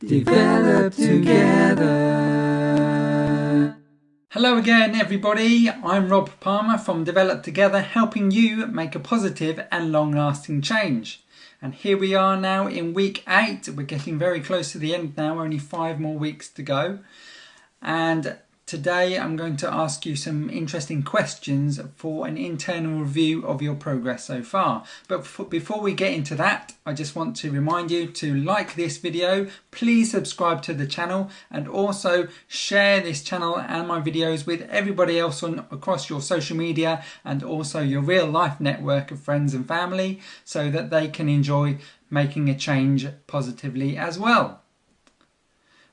Develop together. Hello again everybody, I'm Rob Palmer from Develop Together, helping you make a positive and long-lasting change. And here we are now in week 8, we're getting very close to the end now, only 5 more weeks to go. And today I'm going to ask you some interesting questions for an internal review of your progress so far. But before we get into that, I just want to remind you to like this video, please subscribe to the channel, and also share this channel and my videos with everybody else across your social media and also your real life network of friends and family, so that they can enjoy making a change positively as well.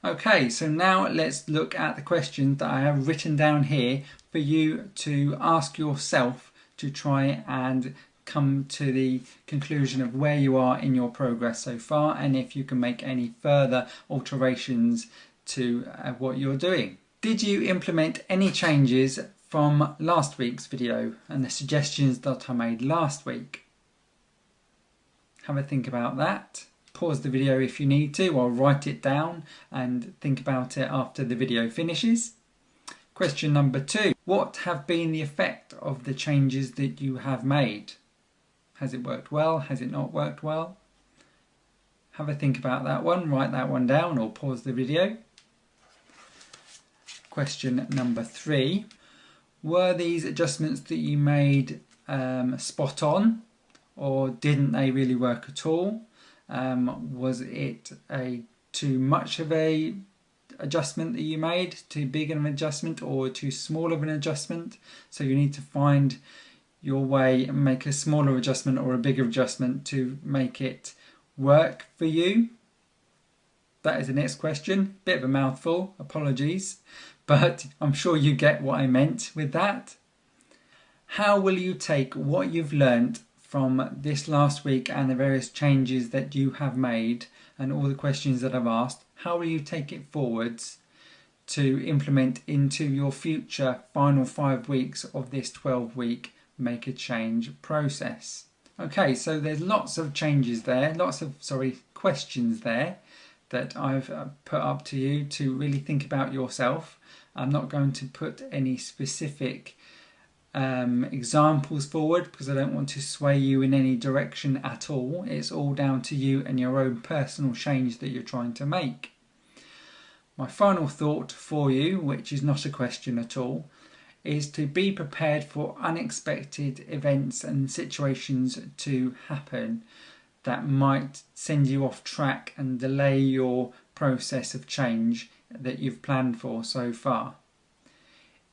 Okay, so now let's look at the questions that I have written down here for you to ask yourself to try and come to the conclusion of where you are in your progress so far, and if you can make any further alterations to what you're doing. Did you implement any changes from last week's video and the suggestions that I made last week? Have a think about that. Pause the video if you need to, or write it down and think about it after the video finishes. Question number 2. What have been the effect of the changes that you have made? Has it worked well? Has it not worked well? Have a think about that one, write that one down or pause the video. Question number 3. Were these adjustments that you made spot on, or didn't they really work at all? Was it too much of a adjustment that you made, too big of an adjustment, or too small of an adjustment? So you need to find your way and make a smaller adjustment or a bigger adjustment to make it work for you. That is the next question. Bit of a mouthful, apologies, but I'm sure you get what I meant with that. How will you take what you've learnt from this last week and the various changes that you have made and all the questions that I've asked? How will you take it forwards to implement into your future final 5 weeks of this 12-week Make a Change process? Okay, so there's lots of changes there, questions there that I've put up to you to really think about yourself. I'm not going to put any specific examples forward because I don't want to sway you in any direction at all. It's all down to you and your own personal change that you're trying to make. My final thought for you, which is not a question at all, is to be prepared for unexpected events and situations to happen that might send you off track and delay your process of change that you've planned for so far.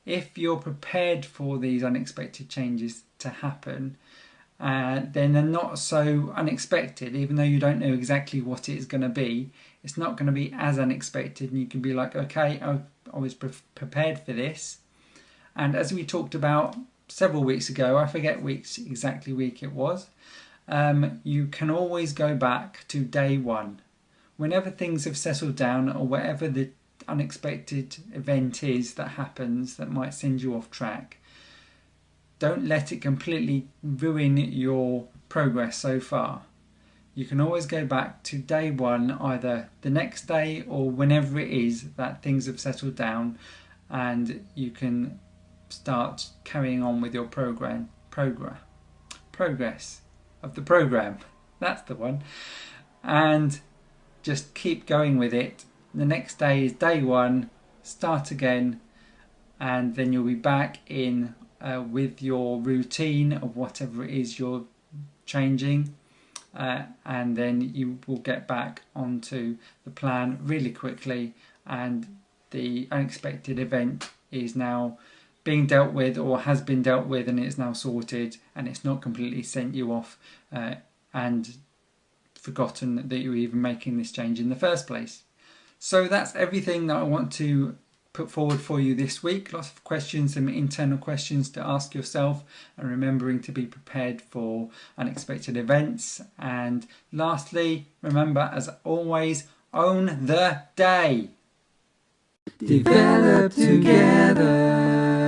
If you're prepared for these unexpected changes to happen, then they're not so unexpected. Even though you don't know exactly what it's going to be, it's not going to be as unexpected, and you can be like, okay, I was prepared for this. And as we talked about several weeks ago, I forget exactly week it was, you can always go back to day one. Whenever things have settled down, or whatever the unexpected event is that happens that might send you off track, don't let it completely ruin your progress so far. You can always go back to day one, either the next day or whenever it is that things have settled down, and you can start carrying on with your progress of the program. That's the one. And just keep going with it. The next day is day one, start again, and then you'll be back in with your routine of whatever it is you're changing, and then you will get back onto the plan really quickly, and the unexpected event is now being dealt with, or has been dealt with, and it's now sorted, and it's not completely sent you off and forgotten that you were even making this change in the first place. So that's everything that I want to put forward for you this week. Lots of questions, some internal questions to ask yourself, and remembering to be prepared for unexpected events. And lastly, remember, as always, own the day. Develop together.